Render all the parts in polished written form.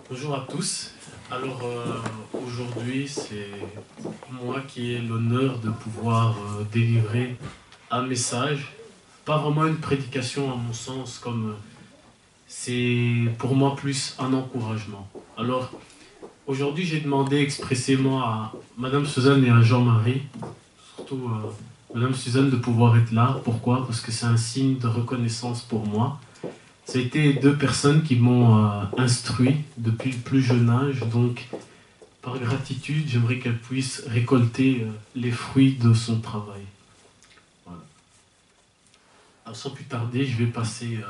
Bonjour à tous. Alors aujourd'hui, c'est moi qui ai l'honneur de pouvoir délivrer un message, pas vraiment une prédication à mon sens, comme c'est pour moi plus un encouragement. Alors aujourd'hui, j'ai demandé expressément à Madame Suzanne et à Jean-Marie, surtout Madame Suzanne, de pouvoir être là. Pourquoi? Parce que c'est un signe de reconnaissance pour moi. Ça a été deux personnes qui m'ont instruit depuis le plus jeune âge, donc par gratitude, j'aimerais qu'elles puissent récolter les fruits de son travail. Voilà. Alors, sans plus tarder, je vais passer,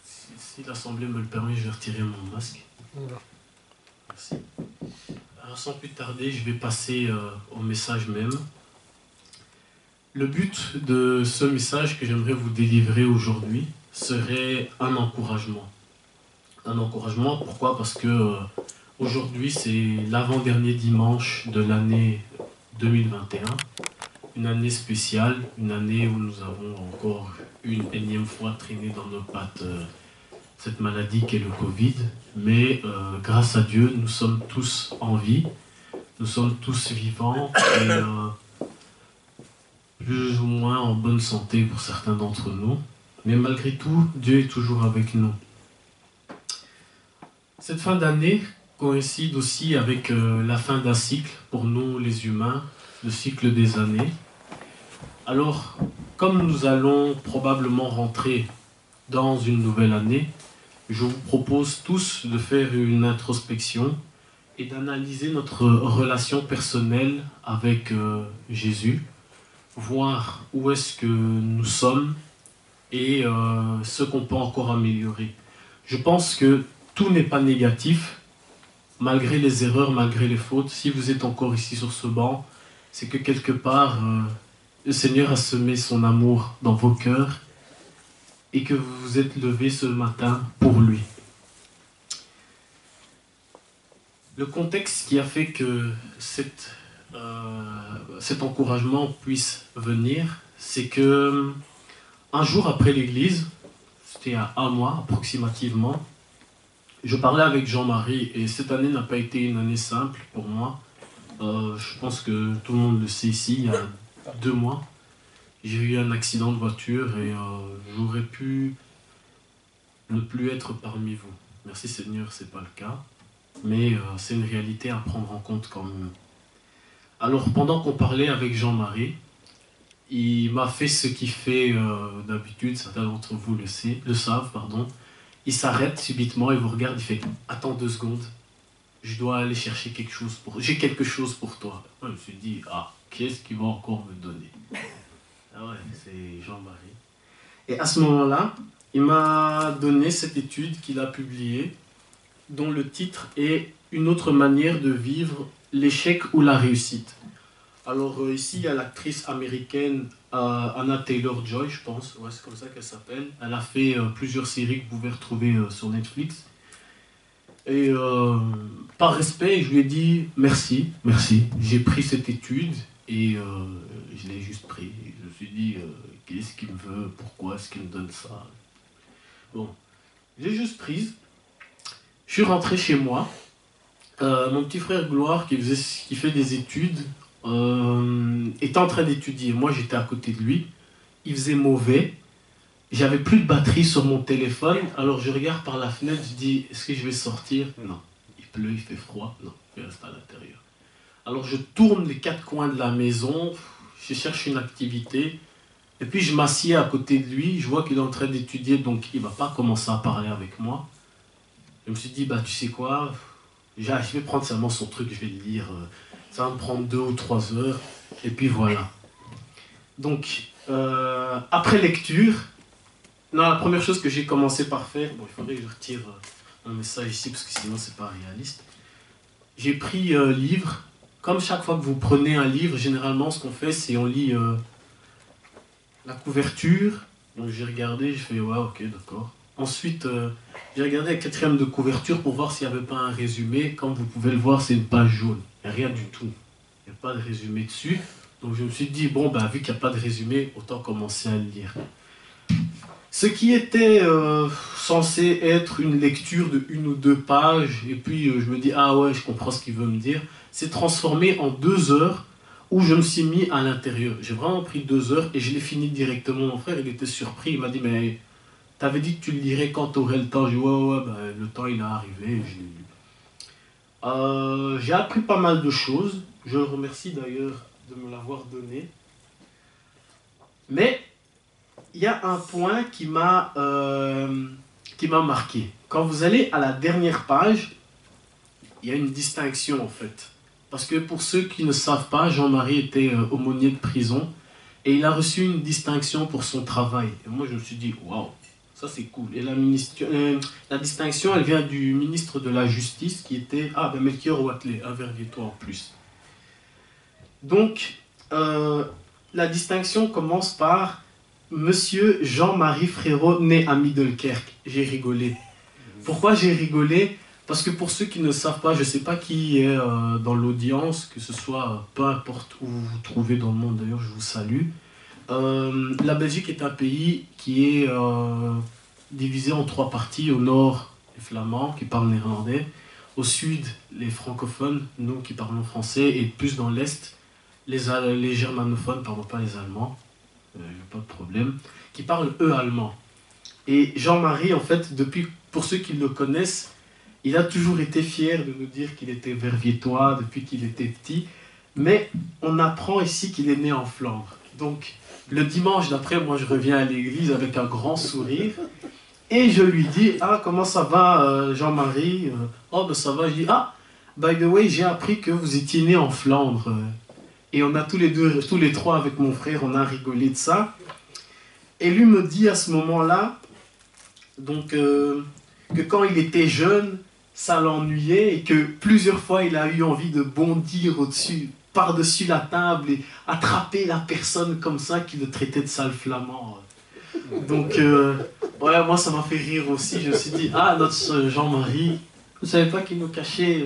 si l'Assemblée me le permet, je vais retirer mon masque. Merci. Alors, sans plus tarder, je vais passer au message même. Le but de ce message que j'aimerais vous délivrer aujourd'hui serait un encouragement. Un encouragement, pourquoi? Parce que aujourd'hui, c'est l'avant-dernier dimanche de l'année 2021. Une année spéciale, une année où nous avons encore une énième fois traîné dans nos pattes cette maladie qu'est le Covid. Mais grâce à Dieu, nous sommes tous en vie, nous sommes tous vivants et plus ou moins en bonne santé pour certains d'entre nous. Mais malgré tout, Dieu est toujours avec nous. Cette fin d'année coïncide aussi avec la fin d'un cycle pour nous les humains, le cycle des années. Alors, comme nous allons probablement rentrer dans une nouvelle année, je vous propose tous de faire une introspection et d'analyser notre relation personnelle avec Jésus, voir où est-ce que nous sommes et ce qu'on peut encore améliorer. Je pense que tout n'est pas négatif, malgré les erreurs, malgré les fautes. Si vous êtes encore ici sur ce banc, c'est que quelque part, le Seigneur a semé son amour dans vos cœurs et que vous vous êtes levés ce matin pour lui. Le contexte qui a fait que cet encouragement puisse venir, c'est que un jour après l'église, c'était à un mois approximativement, je parlais avec Jean-Marie et cette année n'a pas été une année simple pour moi. Je pense que tout le monde le sait ici, il y a 2 mois, j'ai eu un accident de voiture et j'aurais pu ne plus être parmi vous. Merci Seigneur, c'est pas le cas, mais c'est une réalité à prendre en compte quand même. Alors pendant qu'on parlait avec Jean-Marie, il m'a fait ce qu'il fait d'habitude, certains d'entre vous le savent, pardon. Il s'arrête subitement, il vous regarde, il fait « Attends 2 secondes, je dois aller chercher quelque chose pour... J'ai quelque chose pour toi. » Moi, je me suis dit « Ah, qu'est-ce qu'il va encore me donner ?» Ah ouais, c'est Jean-Marie. Et à ce moment-là, il m'a donné cette étude qu'il a publiée, dont le titre est « Une autre manière de vivre l'échec ou la réussite ». Alors ici, il y a l'actrice américaine Anna Taylor-Joy, je pense, ouais, c'est comme ça qu'elle s'appelle. Elle a fait plusieurs séries que vous pouvez retrouver sur Netflix. Et par respect, je lui ai dit merci, merci. J'ai pris cette étude et je l'ai juste pris. Je me suis dit, qu'est-ce qu'il me veut, pourquoi est-ce qu'il me donne ça? Bon, j'ai juste prise. Je suis rentré chez moi. Mon petit frère Gloire, qui fait des études, était en train d'étudier. Moi, j'étais à côté de lui. Il faisait mauvais. J'avais plus de batterie sur mon téléphone. Alors, je regarde par la fenêtre. Je dis, est-ce que je vais sortir? Non. Il pleut, il fait froid. Non, je reste à l'intérieur. Alors, je tourne les 4 coins de la maison. Je cherche une activité. Et puis, je m'assieds à côté de lui. Je vois qu'il est en train d'étudier. Donc, il ne va pas commencer à parler avec moi. Je me suis dit, bah, tu sais quoi? Je vais prendre seulement son truc. Je vais le lire. Ça va me prendre 2 ou 3 heures. Et puis voilà. Donc, après lecture, la première chose que j'ai commencé par faire, bon, il faudrait que je retire mon message ici parce que sinon c'est pas réaliste. J'ai pris livre. Comme chaque fois que vous prenez un livre, généralement ce qu'on fait, c'est on lit la couverture. Donc j'ai regardé, je fais ouais, ok, d'accord. Ensuite, j'ai regardé la 4e de couverture pour voir s'il n'y avait pas un résumé. Comme vous pouvez le voir, c'est une page jaune. Il n'y a rien du tout. Il n'y a pas de résumé dessus. Donc je me suis dit, bon, bah, vu qu'il n'y a pas de résumé, autant commencer à le lire. Ce qui était censé être une lecture de 1 ou 2 pages, et puis je me dis, ah ouais, je comprends ce qu'il veut me dire, s'est transformé en 2 heures où je me suis mis à l'intérieur. J'ai vraiment pris 2 heures et je l'ai fini directement. Mon frère, il était surpris, il m'a dit, mais t'avais dit que tu le lirais quand tu aurais le temps. J'ai dit, ouais, ben, le temps il est arrivé, et je l'ai lu. J'ai appris pas mal de choses, je le remercie d'ailleurs de me l'avoir donné, mais il y a un point qui m'a marqué. Quand vous allez à la dernière page, il y a une distinction en fait. Parce que pour ceux qui ne savent pas, Jean-Marie était aumônier de prison et il a reçu une distinction pour son travail. Et moi je me suis dit, waouh, ça c'est cool. Et la distinction, elle vient du ministre de la Justice qui était, Melchior Watley, un Verviétois en plus. Donc, la distinction commence par Monsieur Jean-Marie Frérot, né à Middelkerk. J'ai rigolé. Pourquoi j'ai rigolé? Parce que pour ceux qui ne savent pas, je ne sais pas qui est dans l'audience, que ce soit peu importe où vous vous trouvez dans le monde, d'ailleurs je vous salue. La Belgique est un pays qui est divisé en 3 parties. Au nord, les Flamands qui parlent néerlandais. Au sud, les francophones, nous qui parlons français. Et plus dans l'est, les germanophones, pardon, pas les Allemands. Il n'y a pas de problème, qui parlent eux allemand. Et Jean-Marie, en fait, pour ceux qui le connaissent, il a toujours été fier de nous dire qu'il était verviétois depuis qu'il était petit, mais on apprend ici qu'il est né en Flandre. Donc, le dimanche d'après, moi je reviens à l'église avec un grand sourire, et je lui dis, ah, comment ça va Jean-Marie? Oh, ben ça va. Je dis, ah, by the way, j'ai appris que vous étiez né en Flandre. Et on a tous les trois avec mon frère, on a rigolé de ça. Et lui me dit à ce moment-là, donc, que quand il était jeune, ça l'ennuyait et que plusieurs fois il a eu envie de bondir par-dessus la table et attraper la personne comme ça qui le traitait de sale flamand. Donc, ouais, moi ça m'a fait rire aussi. Je me suis dit, ah, notre Jean-Marie, je ne savais pas qu'il nous cachait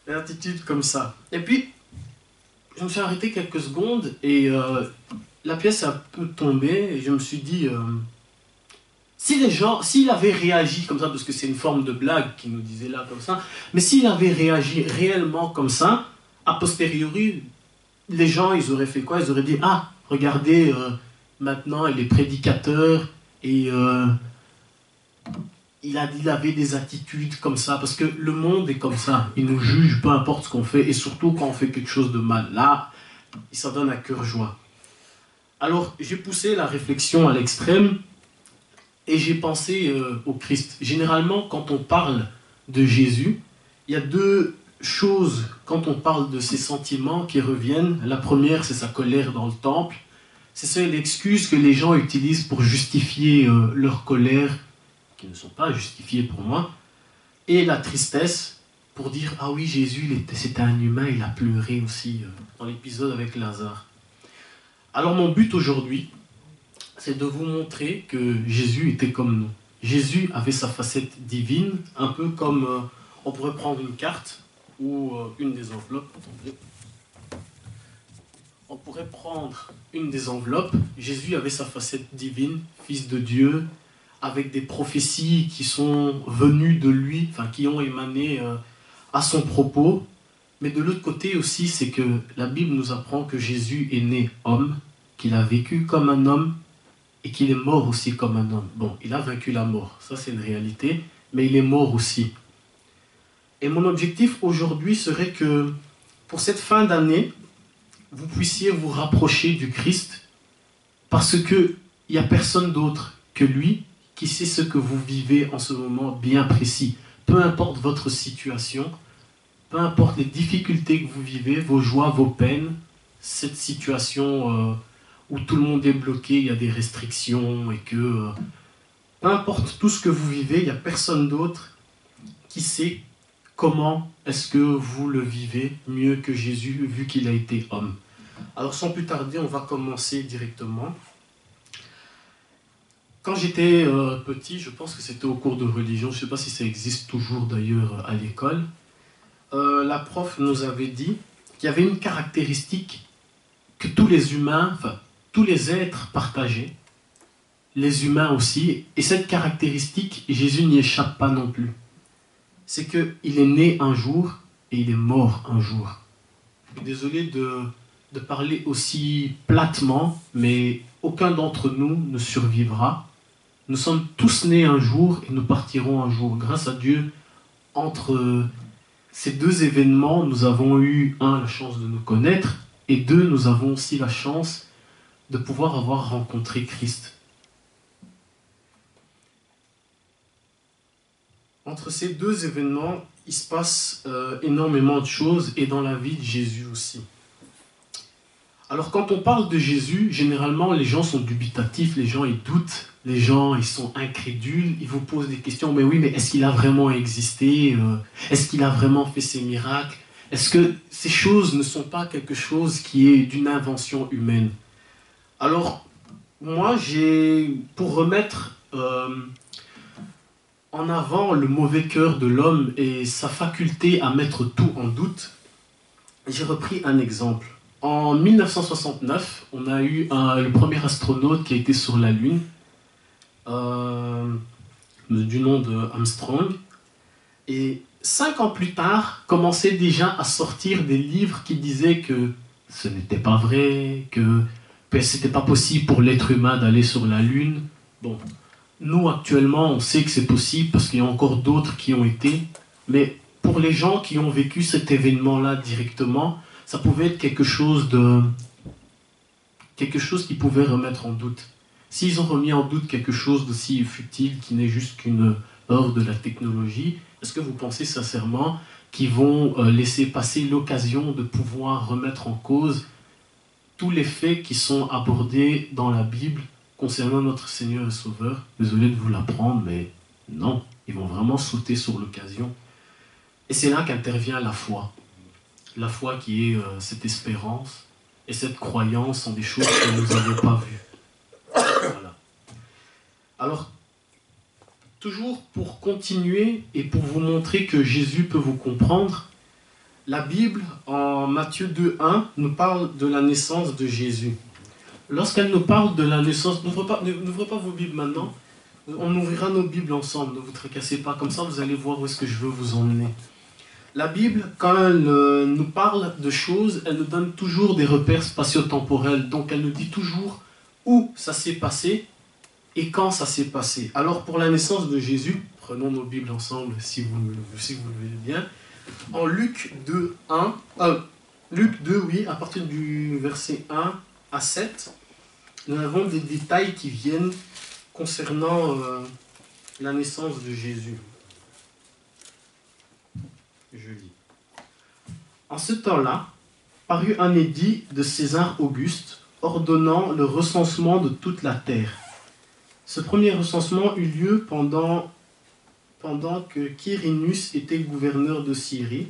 une attitude comme ça. Et puis, je me suis arrêté quelques secondes et la pièce est un peu tombée et je me suis dit, s'il avait réagi comme ça, parce que c'est une forme de blague qu'il nous disait là comme ça, mais s'il avait réagi réellement comme ça, a posteriori, les gens, ils auraient fait quoi? Ils auraient dit, ah, regardez, maintenant il est prédicateur et il avait des attitudes comme ça, parce que le monde est comme ça, il nous juge peu importe ce qu'on fait, et surtout quand on fait quelque chose de mal. Là, il s'en donne à cœur joie. Alors, j'ai poussé la réflexion à l'extrême, et j'ai pensé au Christ. Généralement, quand on parle de Jésus, il y a 2 choses, quand on parle de ses sentiments qui reviennent. La première, c'est sa colère dans le temple. C'est ça l'excuse que les gens utilisent pour justifier leur colère, qui ne sont pas justifiés pour moi, et la tristesse pour dire, ah oui, Jésus, c'était un humain, il a pleuré aussi dans l'épisode avec Lazare. Alors mon but aujourd'hui, c'est de vous montrer que Jésus était comme nous. Jésus avait sa facette divine, un peu comme on pourrait prendre une carte ou une des enveloppes. Attendez. On pourrait prendre une des enveloppes. Jésus avait sa facette divine, fils de Dieu, avec des prophéties qui sont venues de lui, enfin qui ont émané à son propos. Mais de l'autre côté aussi, c'est que la Bible nous apprend que Jésus est né homme, qu'il a vécu comme un homme et qu'il est mort aussi comme un homme. Bon, il a vaincu la mort, ça c'est une réalité, mais il est mort aussi. Et mon objectif aujourd'hui serait que pour cette fin d'année, vous puissiez vous rapprocher du Christ, parce qu'il n'y a personne d'autre que lui qui sait ce que vous vivez en ce moment bien précis. Peu importe votre situation, peu importe les difficultés que vous vivez, vos joies, vos peines, cette situation où tout le monde est bloqué, il y a des restrictions et que peu importe tout ce que vous vivez, il n'y a personne d'autre qui sait comment est-ce que vous le vivez mieux que Jésus, vu qu'il a été homme. Alors sans plus tarder, on va commencer directement. Quand j'étais petit, je pense que c'était au cours de religion, je ne sais pas si ça existe toujours d'ailleurs à l'école, la prof nous avait dit qu'il y avait une caractéristique que tous les humains, enfin tous les êtres partageaient, les humains aussi. Et cette caractéristique, Jésus n'y échappe pas non plus. C'est qu'il est né un jour et il est mort un jour. Je suis désolé de parler aussi platement, mais aucun d'entre nous ne survivra. Nous sommes tous nés un jour et nous partirons un jour. Grâce à Dieu, entre ces deux événements, nous avons eu, un, la chance de nous connaître, et deux, nous avons aussi la chance de pouvoir avoir rencontré Christ. Entre ces deux événements, il se passe énormément de choses, et dans la vie de Jésus aussi. Alors quand on parle de Jésus, généralement les gens sont dubitatifs, les gens ils doutent, les gens ils sont incrédules, ils vous posent des questions, mais oui, mais est-ce qu'il a vraiment existé? Est-ce qu'il a vraiment fait ces miracles? Est-ce que ces choses ne sont pas quelque chose qui est d'une invention humaine? Alors moi pour remettre en avant le mauvais cœur de l'homme et sa faculté à mettre tout en doute, j'ai repris un exemple. En 1969, on a eu le premier astronaute qui a été sur la Lune, du nom de Armstrong. Et 5 ans plus tard, commençaient déjà à sortir des livres qui disaient que ce n'était pas vrai, que ce n'était pas possible pour l'être humain d'aller sur la Lune. Bon, nous actuellement, on sait que c'est possible parce qu'il y a encore d'autres qui ont été. Mais pour les gens qui ont vécu cet événement-là directement, ça pouvait être quelque chose qui pouvait remettre en doute. S'ils ont remis en doute quelque chose d'aussi futile qui n'est juste qu'une œuvre de la technologie, est-ce que vous pensez sincèrement qu'ils vont laisser passer l'occasion de pouvoir remettre en cause tous les faits qui sont abordés dans la Bible concernant notre Seigneur et Sauveur? Désolé de vous l'apprendre, mais non, ils vont vraiment sauter sur l'occasion. Et c'est là qu'intervient la foi. La foi qui est cette espérance et cette croyance en des choses que nous n'avons pas vues. Voilà. Alors, toujours pour continuer et pour vous montrer que Jésus peut vous comprendre, la Bible, en Matthieu 2,1, nous parle de la naissance de Jésus. Lorsqu'elle nous parle de la naissance, n'ouvrez pas vos Bibles maintenant, on ouvrira nos Bibles ensemble, ne vous tracassez pas, comme ça vous allez voir où est-ce que je veux vous emmener. La Bible, quand elle nous parle de choses, elle nous donne toujours des repères spatio-temporels. Donc elle nous dit toujours où ça s'est passé et quand ça s'est passé. Alors pour la naissance de Jésus, prenons nos Bibles ensemble si vous le voulez bien. En Luc 2, à partir du verset 1 à 7, nous avons des détails qui viennent concernant la naissance de Jésus. Je lis. En ce temps-là, parut un édit de César Auguste ordonnant le recensement de toute la terre. Ce premier recensement eut lieu pendant que Quirinus était gouverneur de Syrie.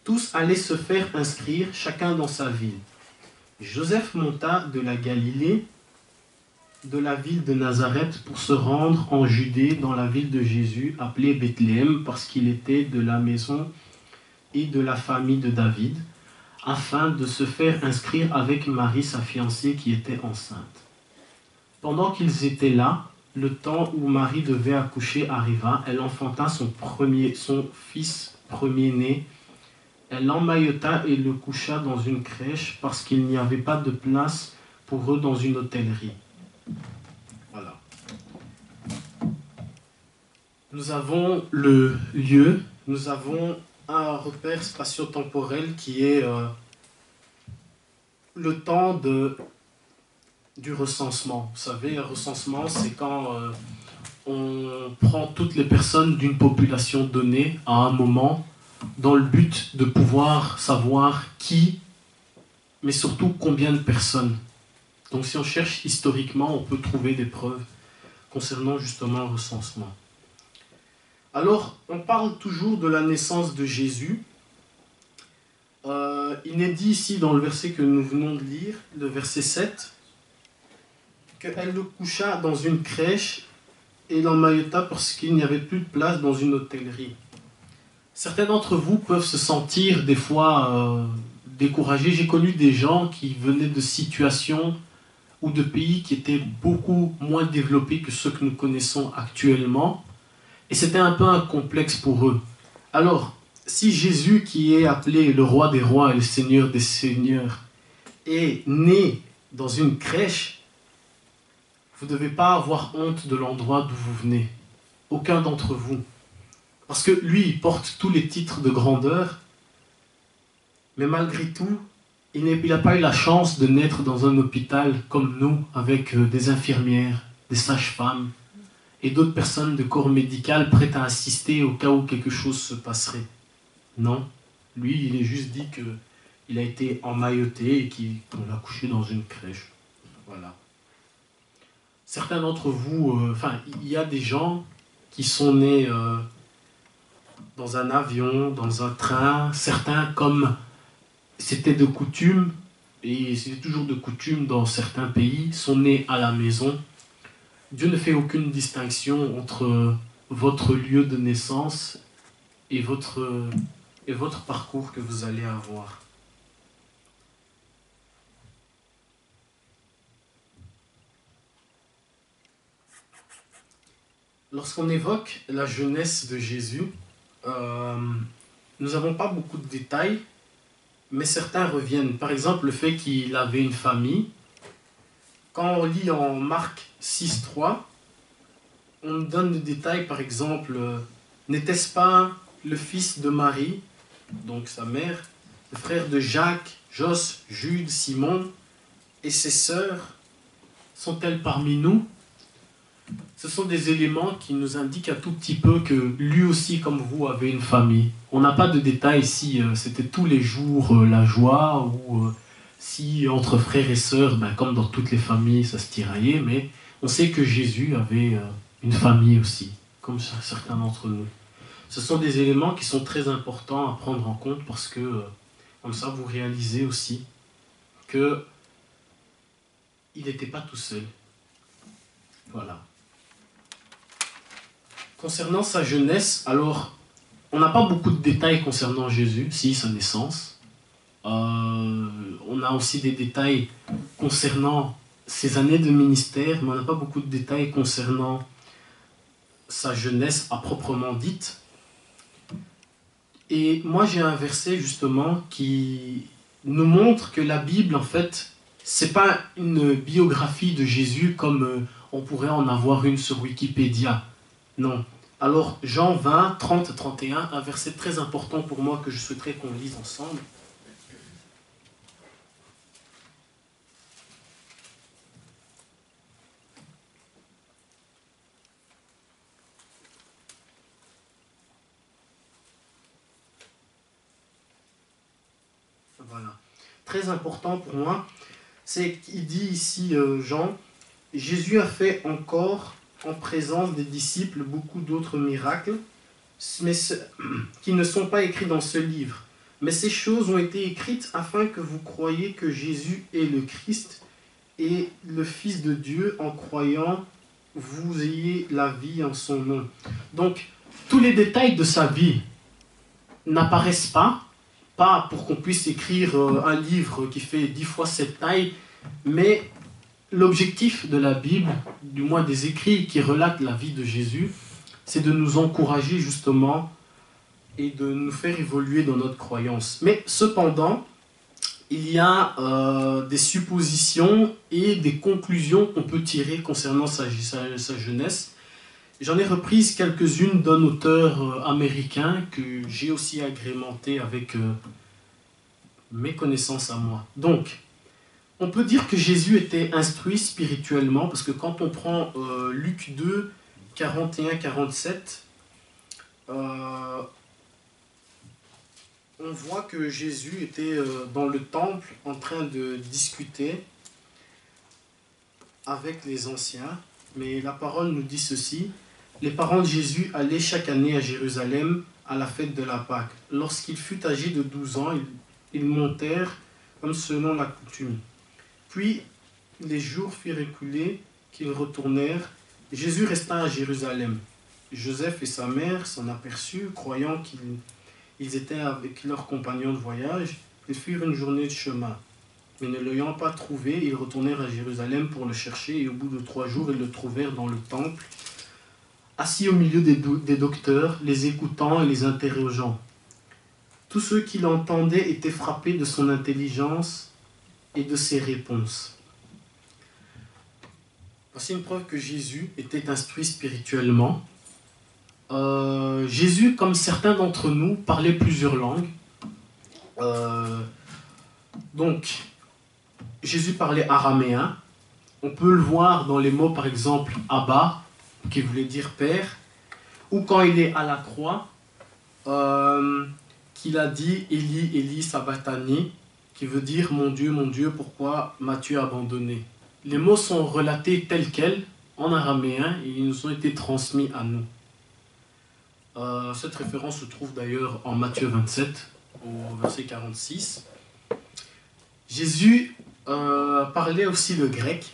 Tous allaient se faire inscrire, chacun dans sa ville. Joseph monta de la Galilée, de la ville de Nazareth, pour se rendre en Judée, dans la ville de Jésus, appelée Bethléem, parce qu'il était de la maison et de la famille de David, afin de se faire inscrire avec Marie, sa fiancée, qui était enceinte. Pendant qu'ils étaient là, le temps où Marie devait accoucher arriva, elle enfanta son fils premier-né. Elle l'emmaillota et le coucha dans une crèche, parce qu'il n'y avait pas de place pour eux dans une hôtellerie. Voilà. Nous avons le lieu, nous avons un repère spatio-temporel qui est le temps du recensement. Vous savez, un recensement, c'est quand on prend toutes les personnes d'une population donnée à un moment dans le but de pouvoir savoir qui, mais surtout combien de personnes. Donc si on cherche historiquement, on peut trouver des preuves concernant justement le recensement. Alors, on parle toujours de la naissance de Jésus. Il est dit ici dans le verset que nous venons de lire, le verset 7, qu'elle le coucha dans une crèche et l'emmaillota parce qu'il n'y avait plus de place dans une hôtellerie. Certains d'entre vous peuvent se sentir des fois découragés. J'ai connu des gens qui venaient de situations ou de pays qui étaient beaucoup moins développés que ceux que nous connaissons actuellement. Et c'était un peu un complexe pour eux. Alors, si Jésus, qui est appelé le roi des rois et le seigneur des seigneurs, est né dans une crèche, vous ne devez pas avoir honte de l'endroit d'où vous venez. Aucun d'entre vous. Parce que lui, il porte tous les titres de grandeur, mais malgré tout, il n'a pas eu la chance de naître dans un hôpital comme nous, avec des infirmières, des sages-femmes et d'autres personnes de corps médical prêtes à assister au cas où quelque chose se passerait. Non, lui, il est juste dit qu'il a été emmailloté et qu'on l'a couché dans une crèche. Voilà. Certains d'entre vous, il y a des gens qui sont nés dans un avion, dans un train, certains comme c'était de coutume, et c'est toujours de coutume dans certains pays, sont nés à la maison. Dieu ne fait aucune distinction entre votre lieu de naissance et votre parcours que vous allez avoir. Lorsqu'on évoque la jeunesse de Jésus, nous n'avons pas beaucoup de détails, mais certains reviennent. Par exemple, le fait qu'il avait une famille. Quand on lit en Marc 6,3, on nous donne des détails, par exemple, n'était-ce pas le fils de Marie, donc sa mère, le frère de Jacques, Jos, Jude, Simon, et ses sœurs, sont-elles parmi nous? Ce sont des éléments qui nous indiquent un tout petit peu que lui aussi, comme vous, avait une famille. On n'a pas de détails si c'était tous les jours la joie, ou si entre frères et sœurs, comme dans toutes les familles, ça se tiraillait, mais on sait que Jésus avait une famille aussi, comme certains d'entre nous. Ce sont des éléments qui sont très importants à prendre en compte parce que, comme ça, vous réalisez aussi qu'il n'était pas tout seul. Voilà. Concernant sa jeunesse, alors, on n'a pas beaucoup de détails concernant Jésus, si sa naissance. On a aussi des détails concernant ses années de ministère, mais on n'a pas beaucoup de détails concernant sa jeunesse à proprement dite. Et moi, j'ai un verset justement qui nous montre que la Bible, en fait, c'est pas une biographie de Jésus comme on pourrait en avoir une sur Wikipédia. Non. Alors, Jean 20, 30, 31, un verset très important pour moi que je souhaiterais qu'on lise ensemble. Voilà. Très important pour moi, c'est qu'il dit ici, Jean, Jésus a fait encore en présence des disciples beaucoup d'autres miracles, mais qui ne sont pas écrits dans ce livre. Mais ces choses ont été écrites afin que vous croyiez que Jésus est le Christ et le Fils de Dieu, en croyant, vous ayez la vie en son nom. Donc, tous les détails de sa vie n'apparaissent pas pour qu'on puisse écrire un livre qui fait 10 fois cette taille, mais l'objectif de la Bible, du moins des écrits qui relatent la vie de Jésus, c'est de nous encourager justement et de nous faire évoluer dans notre croyance. Mais cependant, il y a des suppositions et des conclusions qu'on peut tirer concernant sa jeunesse. J'en ai reprises quelques-unes d'un auteur américain que j'ai aussi agrémenté avec mes connaissances à moi. Donc, on peut dire que Jésus était instruit spirituellement, parce que quand on prend Luc 2, 41-47, on voit que Jésus était dans le temple en train de discuter avec les anciens. Mais la parole nous dit ceci: les parents de Jésus allaient chaque année à Jérusalem à la fête de la Pâque. Lorsqu'il fut âgé de 12 ans, ils montèrent comme selon la coutume. Puis, les jours furent écoulés qu'ils retournèrent. Jésus resta à Jérusalem. Joseph et sa mère s'en aperçurent, croyant qu'ils étaient avec leurs compagnons de voyage. Ils firent une journée de chemin. Mais ne l'ayant pas trouvé, ils retournèrent à Jérusalem pour le chercher, et au bout de 3 jours, ils le trouvèrent dans le temple, assis au milieu des docteurs, les écoutant et les interrogeant. Tous ceux qui l'entendaient étaient frappés de son intelligence et de ses réponses. Voici une preuve que Jésus était instruit spirituellement. Jésus, comme certains d'entre nous, parlait plusieurs langues. Donc, Jésus parlait araméen. On peut le voir dans les mots, par exemple, Abba, qui voulait dire Père, ou quand il est à la croix, qu'il a dit Eli, Eli, sabachthani, qui veut dire mon Dieu, pourquoi m'as-tu abandonné? Les mots sont relatés tels quels en araméen et ils nous ont été transmis à nous. Cette référence se trouve d'ailleurs en Matthieu 27, au verset 46. Jésus parlait aussi le grec,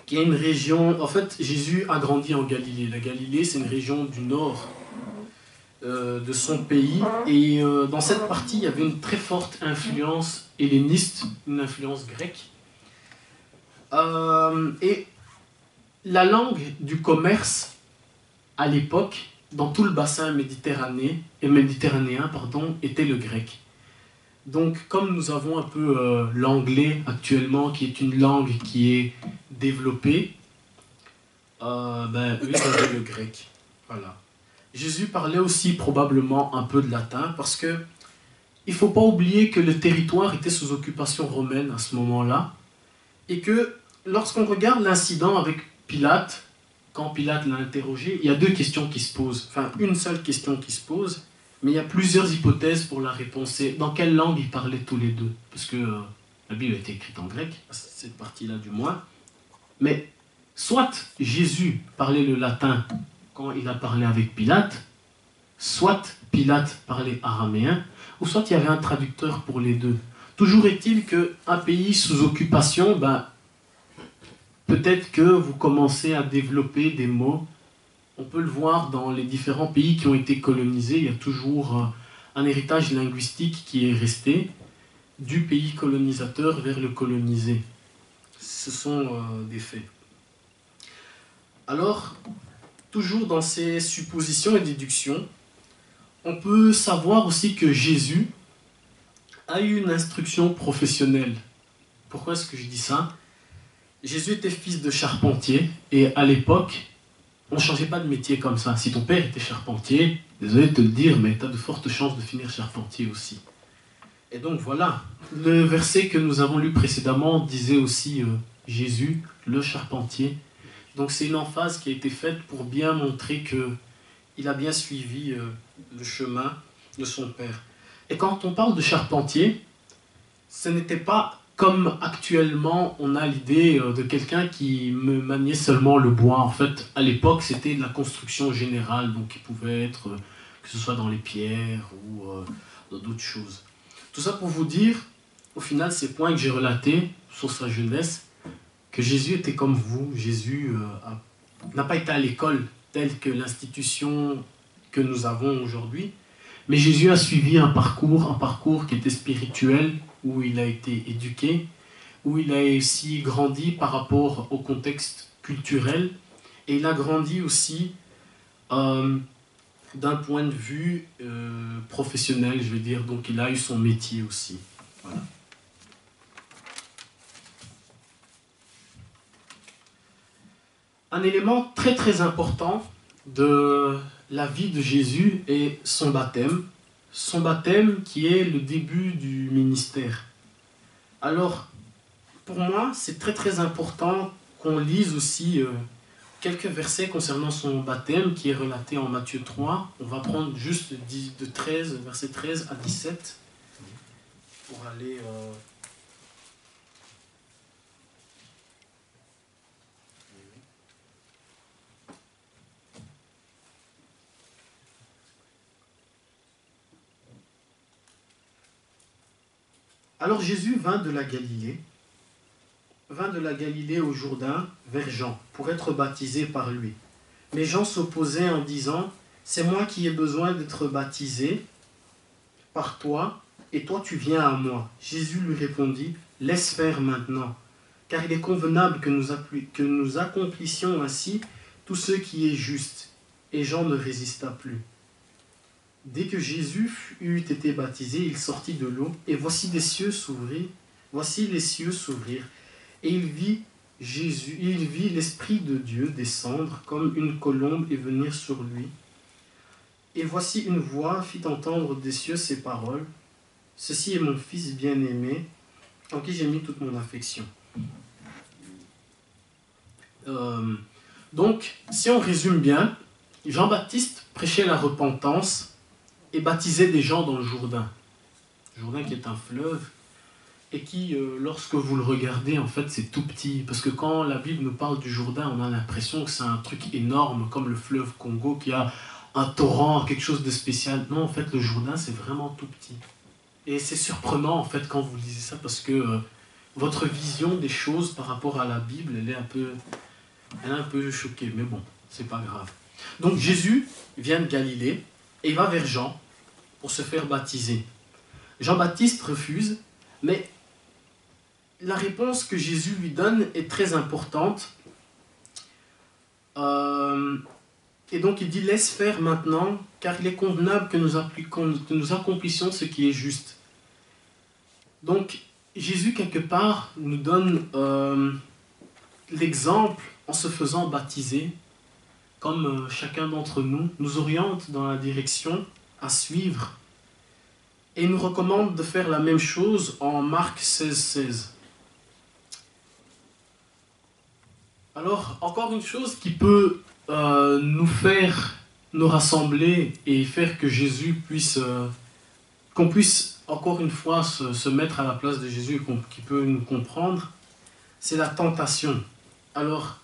qui est une région... En fait, Jésus a grandi en Galilée. La Galilée, c'est une région du nord de son pays. Et dans cette partie, il y avait une très forte influence helléniste, une influence grecque. Et la langue du commerce, à l'époque, dans tout le bassin méditerranéen, était le grec. Donc, comme nous avons un peu l'anglais actuellement, qui est une langue qui est développée, eux, ils avaient le grec. Voilà. Jésus parlait aussi probablement un peu de latin, parce que il ne faut pas oublier que le territoire était sous occupation romaine à ce moment-là, et que lorsqu'on regarde l'incident avec Pilate, quand Pilate l'a interrogé, il y a 2 questions qui se posent, enfin une seule question qui se pose, mais il y a plusieurs hypothèses pour la réponse. C'est dans quelle langue ils parlaient tous les deux? Parce que la Bible a été écrite en grec, cette partie-là du moins. Mais soit Jésus parlait le latin quand il a parlé avec Pilate, soit Pilate parlait araméen, ou soit il y avait un traducteur pour les deux. Toujours est-il qu'un pays sous occupation, peut-être que vous commencez à développer des mots. On peut le voir dans les différents pays qui ont été colonisés. Il y a toujours un héritage linguistique qui est resté du pays colonisateur vers le colonisé. Ce sont des faits. Alors, toujours dans ces suppositions et déductions, on peut savoir aussi que Jésus a eu une instruction professionnelle. Pourquoi est-ce que je dis ça? Jésus était fils de charpentier et à l'époque, on ne changeait pas de métier comme ça. Si ton père était charpentier, désolé de te le dire, mais tu as de fortes chances de finir charpentier aussi. Et donc voilà, le verset que nous avons lu précédemment disait aussi Jésus, le charpentier. Donc c'est une emphase qui a été faite pour bien montrer qu'il a bien suivi le chemin de son père. Et quand on parle de charpentier, ce n'était pas comme actuellement on a l'idée de quelqu'un qui maniait seulement le bois. En fait, à l'époque, c'était de la construction générale, donc il pouvait être, que ce soit dans les pierres ou dans d'autres choses. Tout ça pour vous dire, au final, ces points que j'ai relatés sur sa jeunesse, que Jésus était comme vous. Jésus n'a pas été à l'école telle que l'institution que nous avons aujourd'hui, mais Jésus a suivi un parcours qui était spirituel, où il a été éduqué, où il a aussi grandi par rapport au contexte culturel, et il a grandi aussi d'un point de vue professionnel, je vais dire, donc il a eu son métier aussi. Voilà. Un élément très très important de la vie de Jésus est son baptême. Son baptême qui est le début du ministère. Alors, pour moi, c'est très très important qu'on lise aussi quelques versets concernant son baptême qui est relaté en Matthieu 3. On va prendre juste de 13, verset 13 à 17 pour aller... Alors Jésus vint de la Galilée au Jourdain vers Jean pour être baptisé par lui. Mais Jean s'opposait en disant « C'est moi qui ai besoin d'être baptisé par toi, et toi tu viens à moi. Jésus lui répondit, laisse faire maintenant, car il est convenable que nous accomplissions ainsi tout ce qui est juste. Et Jean ne résista plus. Dès que Jésus eut été baptisé, il sortit de l'eau, et voici les cieux s'ouvrirent, et il vit l'Esprit de Dieu descendre comme une colombe et venir sur lui. Et voici une voix fit entendre des cieux ces paroles, ceci est mon Fils bien-aimé, en qui j'ai mis toute mon affection. Donc, si on résume bien, Jean-Baptiste prêchait la repentance et baptisait des gens dans le Jourdain. Le Jourdain qui est un fleuve et qui, lorsque vous le regardez, en fait, c'est tout petit. Parce que quand la Bible nous parle du Jourdain, on a l'impression que c'est un truc énorme, comme le fleuve Congo, qui a un torrent, quelque chose de spécial. Non, en fait, le Jourdain, c'est vraiment tout petit. Et c'est surprenant, en fait, quand vous lisez ça, parce que votre vision des choses par rapport à la Bible, elle est un peu choquée. Mais bon, c'est pas grave. Donc, Jésus vient de Galilée et il va vers Jean pour se faire baptiser. Jean-Baptiste refuse, mais la réponse que Jésus lui donne est très importante. Et donc il dit, laisse faire maintenant, car il est convenable que nous accomplissions ce qui est juste. Donc Jésus, quelque part, nous donne l'exemple en se faisant baptiser, comme chacun d'entre nous, nous oriente dans la direction à suivre. Et il nous recommande de faire la même chose en Marc 16,16. Alors, encore une chose qui peut nous rassembler et faire que Jésus puisse, qu'on puisse encore une fois se mettre à la place de Jésus et qu'il peut nous comprendre, c'est la tentation. Alors,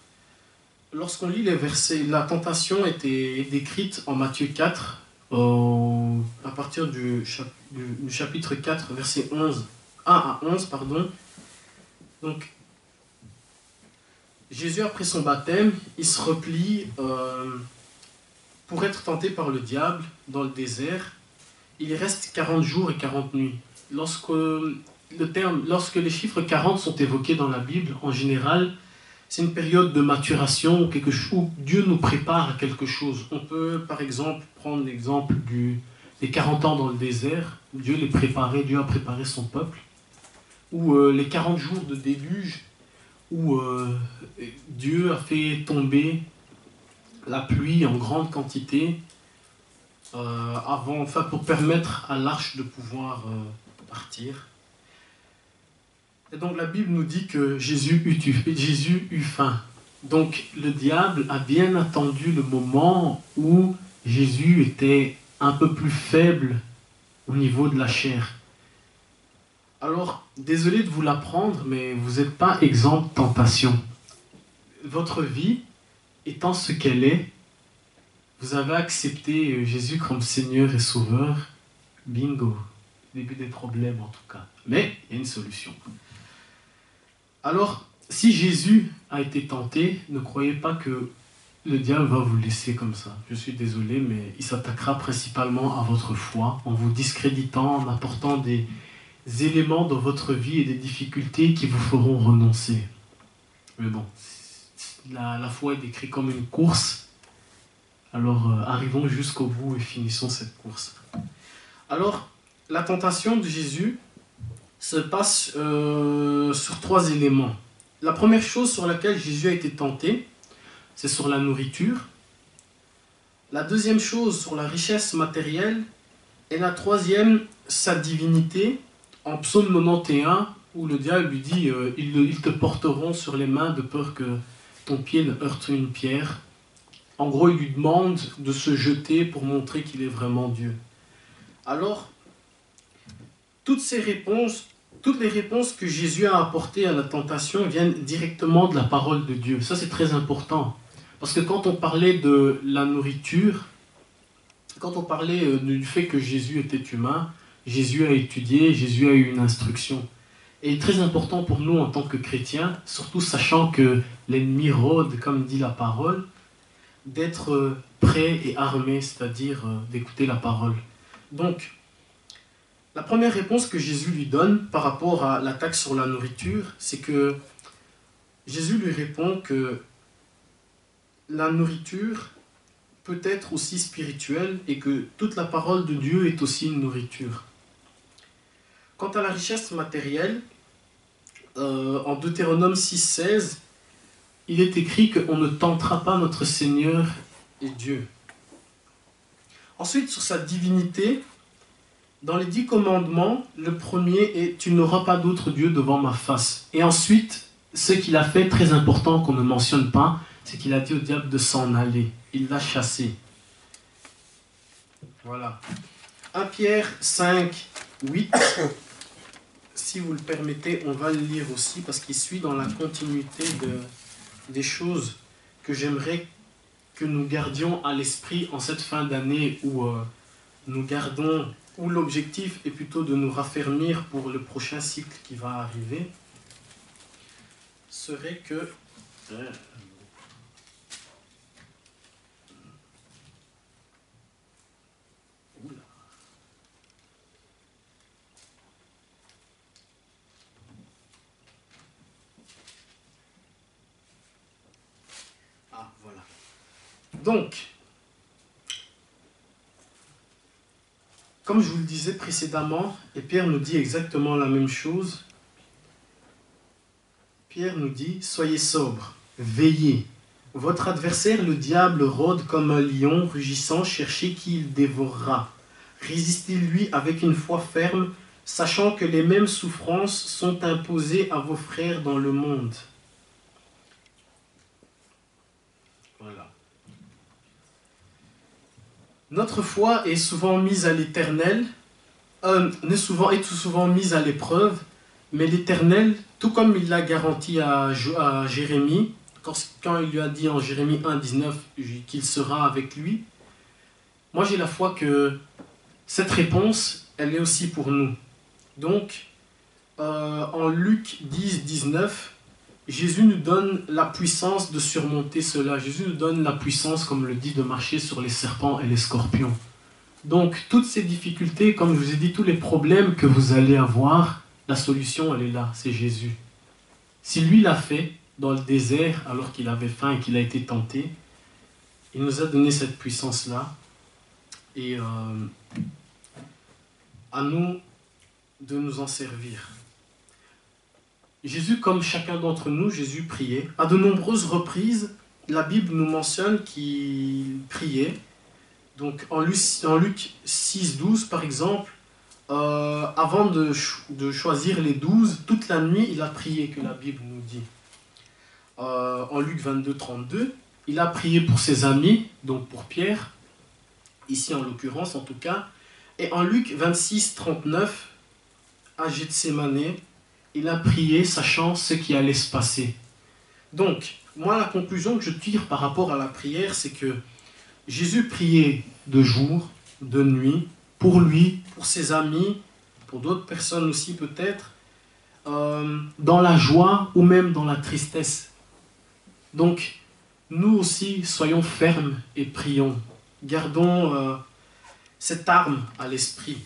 lorsqu'on lit les versets, la tentation était décrite en Matthieu 4, à partir du chapitre 4, verset 1 à 11, pardon. Donc, Jésus, après son baptême, il se replie pour être tenté par le diable dans le désert. Il y reste 40 jours et 40 nuits. Lorsque les chiffres 40 sont évoqués dans la Bible, en général, c'est une période de maturation où Dieu nous prépare à quelque chose. On peut, par exemple, prendre l'exemple des 40 ans dans le désert, où Dieu a préparé son peuple, ou les 40 jours de déluge, où Dieu a fait tomber la pluie en grande quantité pour permettre à l'arche de pouvoir partir. Et donc la Bible nous dit que Jésus eut faim. Donc le diable a bien attendu le moment où Jésus était un peu plus faible au niveau de la chair. Alors, désolé de vous l'apprendre, mais vous n'êtes pas exempt de tentation. Votre vie étant ce qu'elle est, vous avez accepté Jésus comme Seigneur et Sauveur. Bingo. Début des problèmes en tout cas. Mais il y a une solution. Alors, si Jésus a été tenté, ne croyez pas que le diable va vous laisser comme ça. Je suis désolé, mais il s'attaquera principalement à votre foi, en vous discréditant, en apportant des éléments dans votre vie et des difficultés qui vous feront renoncer. Mais bon, la foi est décrite comme une course. Alors, arrivons jusqu'au bout et finissons cette course. Alors, la tentation de Jésus se passe sur 3 éléments. La première chose sur laquelle Jésus a été tenté, c'est sur la nourriture. La deuxième chose, sur la richesse matérielle. Et la troisième, sa divinité. En Psaume 91, où le diable lui dit ils te porteront sur les mains de peur que ton pied ne heurte une pierre. En gros, il lui demande de se jeter pour montrer qu'il est vraiment Dieu. Alors, toutes les réponses que Jésus a apportées à la tentation viennent directement de la parole de Dieu. Ça, c'est très important. Parce que quand on parlait de la nourriture, quand on parlait du fait que Jésus était humain, Jésus a étudié, Jésus a eu une instruction. Et il est très important pour nous en tant que chrétiens, surtout sachant que l'ennemi rôde, comme dit la parole, d'être prêt et armé, c'est-à-dire d'écouter la parole. Donc, La première réponse que Jésus lui donne par rapport à l'attaque sur la nourriture, c'est que Jésus lui répond que la nourriture peut être aussi spirituelle et que toute la parole de Dieu est aussi une nourriture. Quant à la richesse matérielle, en Deutéronome 6,16, il est écrit qu'on ne tentera pas notre Seigneur et Dieu. Ensuite, sur sa divinité, dans les 10 commandements, le premier est « Tu n'auras pas d'autre Dieu devant ma face ». Et ensuite, ce qu'il a fait, très important qu'on ne mentionne pas, c'est qu'il a dit au diable de s'en aller. Il l'a chassé. Voilà. 1 Pierre 5, 8. Si vous le permettez, on va le lire aussi parce qu'il suit dans la continuité des choses que j'aimerais que nous gardions à l'esprit en cette fin d'année où où l'objectif est plutôt de nous raffermir pour le prochain cycle qui va arriver, serait que... Ah, voilà. Donc, comme je vous le disais précédemment, et Pierre nous dit exactement la même chose, Pierre nous dit « Soyez sobres, veillez. Votre adversaire, le diable, rôde comme un lion, rugissant, cherchez qui il dévorera. Résistez-lui avec une foi ferme, sachant que les mêmes souffrances sont imposées à vos frères dans le monde. » Voilà. Notre foi est souvent mise à l'éternel, est tout souvent mise à l'épreuve, mais l'Éternel, tout comme il l'a garanti à Jérémie, quand il lui a dit en Jérémie 1,19 qu'il sera avec lui, moi j'ai la foi que cette réponse, elle est aussi pour nous. Donc, en Luc 10, 19, Jésus nous donne la puissance de surmonter cela. Jésus nous donne la puissance, comme le dit, de marcher sur les serpents et les scorpions. Donc, toutes ces difficultés, comme je vous ai dit, tous les problèmes que vous allez avoir, la solution, elle est là, c'est Jésus. Si lui l'a fait dans le désert, alors qu'il avait faim et qu'il a été tenté, il nous a donné cette puissance-là. Et à nous de nous en servir. Jésus, comme chacun d'entre nous, Jésus priait. À de nombreuses reprises, la Bible nous mentionne qu'il priait. Donc en Luc 6, 12, par exemple, avant de choisir les 12, toute la nuit, il a prié, que la Bible nous dit. En Luc 22, 32, il a prié pour ses amis, donc pour Pierre, ici en l'occurrence en tout cas. Et en Luc 26, 39, à Gethsémane, il a prié sachant ce qui allait se passer. Donc, moi, la conclusion que je tire par rapport à la prière, c'est que Jésus priait de jour, de nuit, pour lui, pour ses amis, pour d'autres personnes aussi peut-être, dans la joie ou même dans la tristesse. Donc, nous aussi, soyons fermes et prions. Gardons cette arme à l'esprit.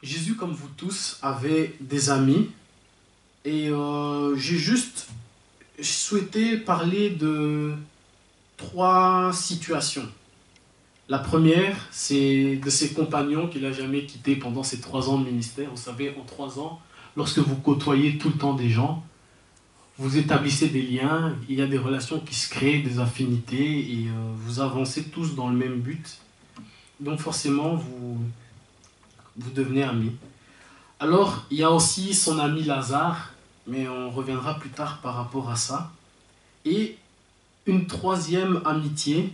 Jésus, comme vous tous, avait des amis. Et j'ai juste souhaité parler de 3 situations. La première, c'est de ses compagnons qu'il n'a jamais quittés pendant ces 3 ans de ministère. Vous savez, en 3 ans, lorsque vous côtoyez tout le temps des gens, vous établissez des liens, il y a des relations qui se créent, des affinités, et vous avancez tous dans le même but. Donc forcément, vous devenez amis. Alors, il y a aussi son ami Lazare, mais on reviendra plus tard par rapport à ça. Et une 3e amitié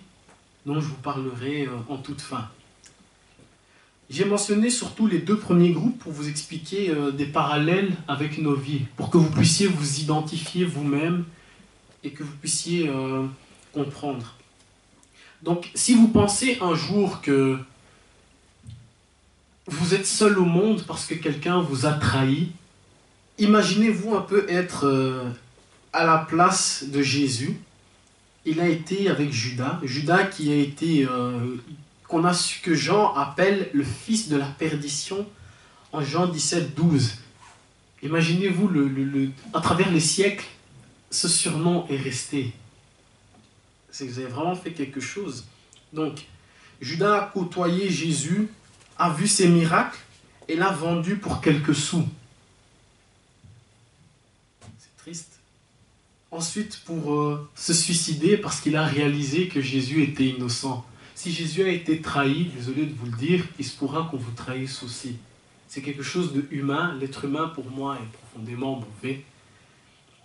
dont je vous parlerai en toute fin. J'ai mentionné surtout les 2 premiers groupes pour vous expliquer des parallèles avec nos vies, pour que vous puissiez vous identifier vous-même et que vous puissiez comprendre. Donc, si vous pensez un jour que vous êtes seul au monde parce que quelqu'un vous a trahi, imaginez-vous un peu être à la place de Jésus il a été avec Judas. Judas qui a été, qu'on a su que Jean appelle le fils de la perdition en Jean 17, 12. Imaginez-vous, à travers les siècles, ce surnom est resté. C'est que vous avez vraiment fait quelque chose. Donc, Judas a côtoyé Jésus, a vu ses miracles et l'a vendu pour quelques sous. C'est triste. Ensuite, pour se suicider parce qu'il a réalisé que Jésus était innocent. Si Jésus a été trahi, désolé de vous le dire, il se pourra qu'on vous trahisse aussi. C'est quelque chose de humain. L'être humain, pour moi, est profondément mauvais.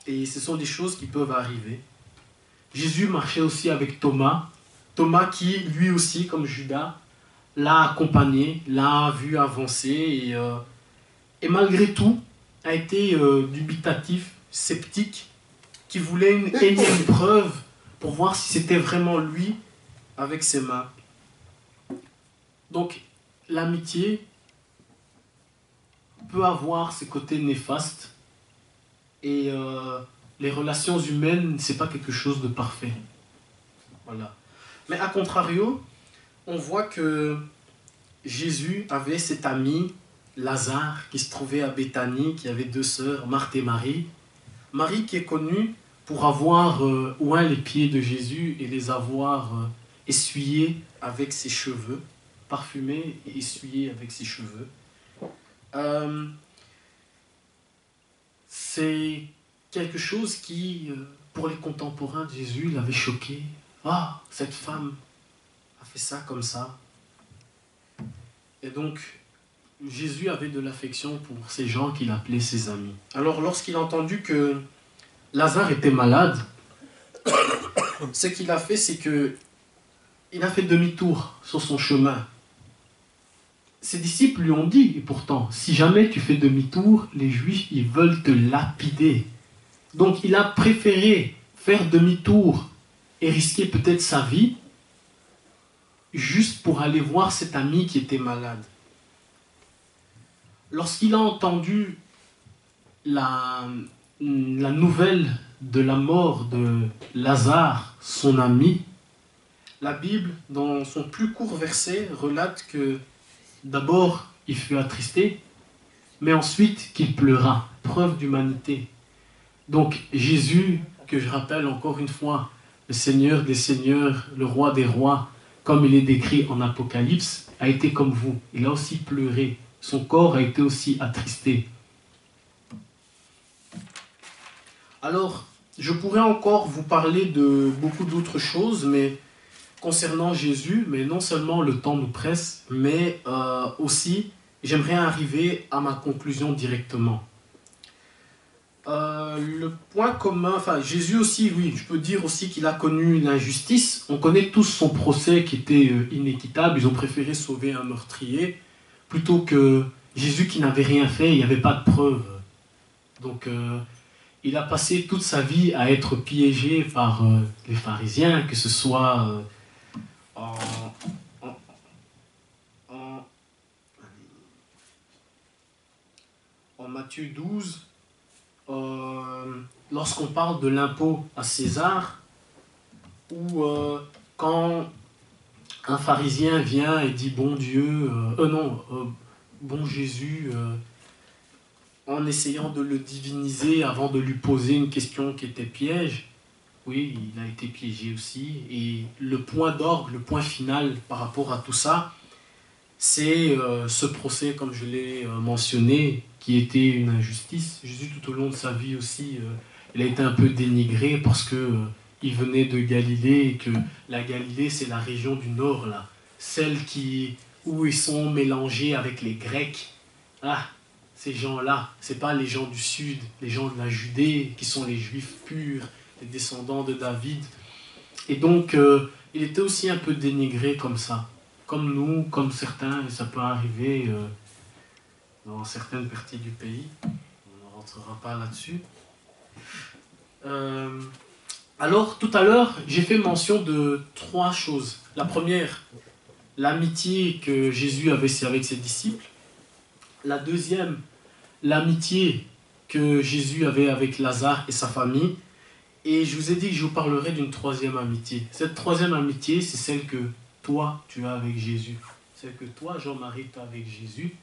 Et ce sont des choses qui peuvent arriver. Jésus marchait aussi avec Thomas. Thomas qui, lui aussi, comme Judas, l'a accompagné, l'a vu avancer et malgré tout, a été dubitatif, sceptique, qui voulait une énième preuve pour voir si c'était vraiment lui avec ses mains. Donc, l'amitié peut avoir ses côtés néfastes et les relations humaines, c'est pas quelque chose de parfait. Voilà. Mais à contrario, on voit que Jésus avait cet ami, Lazare, qui se trouvait à Béthanie, qui avait 2 sœurs, Marthe et Marie. Marie qui est connue pour avoir oint les pieds de Jésus et les avoir essuyés avec ses cheveux, parfumés et essuyés avec ses cheveux. C'est quelque chose qui, pour les contemporains de Jésus, l'avait choqué. Ah, cette femme a fait ça comme ça. Et donc, Jésus avait de l'affection pour ces gens qu'il appelait ses amis. Alors, lorsqu'il a entendu que Lazare était malade, ce qu'il a fait, c'est que il a fait demi-tour sur son chemin. Ses disciples lui ont dit, et pourtant, si jamais tu fais demi-tour, les Juifs, ils veulent te lapider. Donc, il a préféré faire demi-tour et risquer peut-être sa vie, juste pour aller voir cet ami qui était malade. Lorsqu'il a entendu la nouvelle de la mort de Lazare, son ami, la Bible, dans son plus court verset, relate que d'abord il fut attristé, mais ensuite qu'il pleura, preuve d'humanité. Donc Jésus, que je rappelle encore une fois, le Seigneur des Seigneurs, le Roi des Rois, comme il est décrit en Apocalypse, a été comme vous. Il a aussi pleuré. Son corps a été aussi attristé. Alors, je pourrais encore vous parler de beaucoup d'autres choses, mais concernant Jésus, mais non seulement le temps nous presse, mais aussi, j'aimerais arriver à ma conclusion directement. Le point commun, enfin Jésus aussi, oui, je peux dire aussi qu'il a connu l'injustice. On connaît tous son procès qui était inéquitable. Ils ont préféré sauver un meurtrier plutôt que Jésus qui n'avait rien fait, il n'y avait pas de preuves. Donc il a passé toute sa vie à être piégé par les pharisiens, que ce soit en Matthieu 12, lorsqu'on parle de l'impôt à César, ou quand un pharisien vient et dit bon Dieu, bon Jésus, en essayant de le diviniser avant de lui poser une question qui était piège. Oui, il a été piégé aussi. Et le point d'orgue, le point final par rapport à tout ça, c'est ce procès, comme je l'ai mentionné, qui était une injustice. Jésus, tout au long de sa vie aussi, il a été un peu dénigré parce que il venait de Galilée et que la Galilée, c'est la région du nord, là, celle où ils sont mélangés avec les Grecs. Ah, ces gens-là, c'est pas les gens du sud, les gens de la Judée, qui sont les Juifs purs, les descendants de David. Et donc, il était aussi un peu dénigré comme ça. Comme nous, comme certains, et ça peut arriver dans certaines parties du pays. On ne rentrera pas là-dessus. Alors, tout à l'heure, j'ai fait mention de 3 choses. La première, l'amitié que Jésus avait avec ses disciples. La deuxième, l'amitié que Jésus avait avec Lazare et sa famille. Et je vous ai dit que je vous parlerai d'une troisième amitié. Cette troisième amitié, c'est celle que toi, tu as avec Jésus. Celle que toi, Jean-Marie, tu as avec Jésus.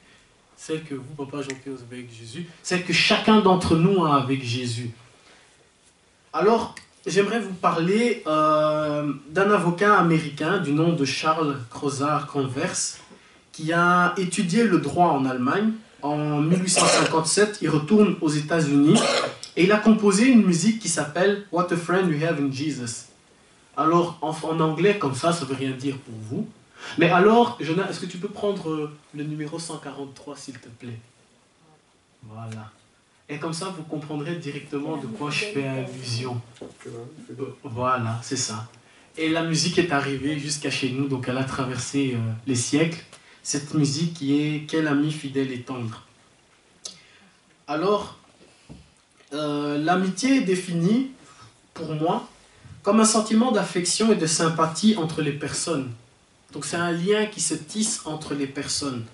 Celle que vous, papa Jean-Pierre, vous avez avec Jésus. Celle que chacun d'entre nous a avec Jésus. Alors, j'aimerais vous parler d'un avocat américain du nom de Charles Crozar Converse, qui a étudié le droit en Allemagne. En 1857, il retourne aux États-Unis et il a composé une musique qui s'appelle « What a Friend We Have in Jesus ». Alors, en anglais, comme ça ne veut rien dire pour vous. Mais alors, Jonah, est-ce que tu peux prendre le numéro 143, s'il te plaît? Voilà. Et comme ça, vous comprendrez directement de quoi je fais allusion. Voilà, c'est ça. Et la musique est arrivée jusqu'à chez nous, donc elle a traversé les siècles. Cette musique qui est « Quel ami fidèle et tendre ». Alors, l'amitié est définie, pour moi, comme un sentiment d'affection et de sympathie entre les personnes. Donc c'est un lien qui se tisse entre les personnes.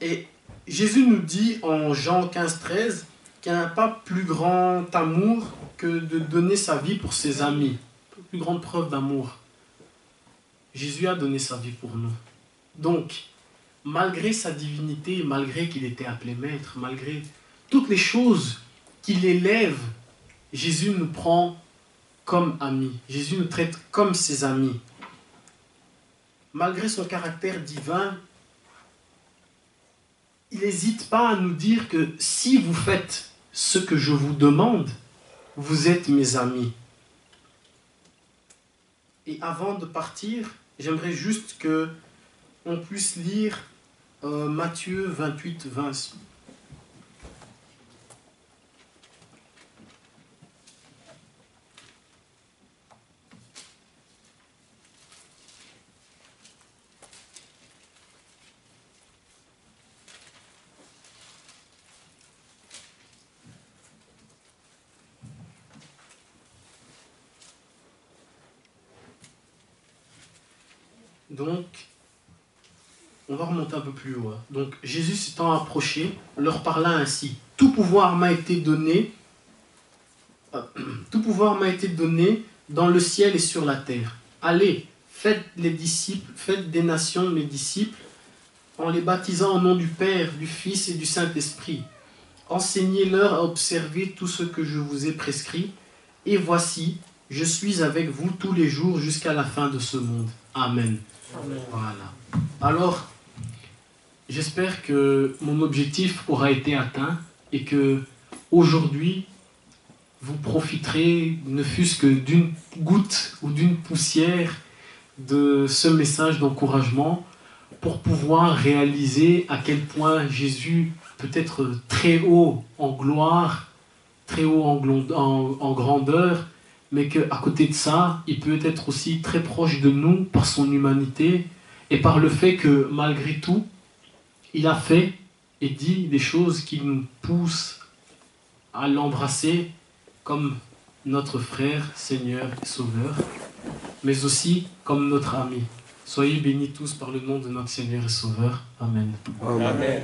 Et Jésus nous dit en Jean 15, 13 qu'il n'y a pas plus grand amour que de donner sa vie pour ses amis. Plus grande preuve d'amour. Jésus a donné sa vie pour nous. Donc, malgré sa divinité, malgré qu'il était appelé maître, malgré toutes les choses qu'il élève, Jésus nous prend comme amis. Jésus nous traite comme ses amis. Malgré son caractère divin, il n'hésite pas à nous dire que si vous faites ce que je vous demande, vous êtes mes amis. Et avant de partir, j'aimerais juste que on puisse lire Matthieu 28, 20. Donc, on va remonter un peu plus haut. Donc, Jésus s'étant approché, leur parla ainsi. Tout pouvoir m'a été donné dans le ciel et sur la terre. Allez, faites les disciples, faites des nations mes disciples, en les baptisant au nom du Père, du Fils et du Saint-Esprit. Enseignez-leur à observer tout ce que je vous ai prescrit. Et voici, je suis avec vous tous les jours jusqu'à la fin de ce monde. Amen. Amen. Voilà. Alors, j'espère que mon objectif aura été atteint et que aujourd'hui, vous profiterez, ne fût-ce que d'une goutte ou d'une poussière de ce message d'encouragement pour pouvoir réaliser à quel point Jésus peut être très haut en gloire, très haut en grandeur, mais qu'à côté de ça, il peut être aussi très proche de nous par son humanité et par le fait que malgré tout, il a fait et dit des choses qui nous poussent à l'embrasser comme notre frère, Seigneur et Sauveur, mais aussi comme notre ami. Soyez bénis tous par le nom de notre Seigneur et Sauveur. Amen. Amen.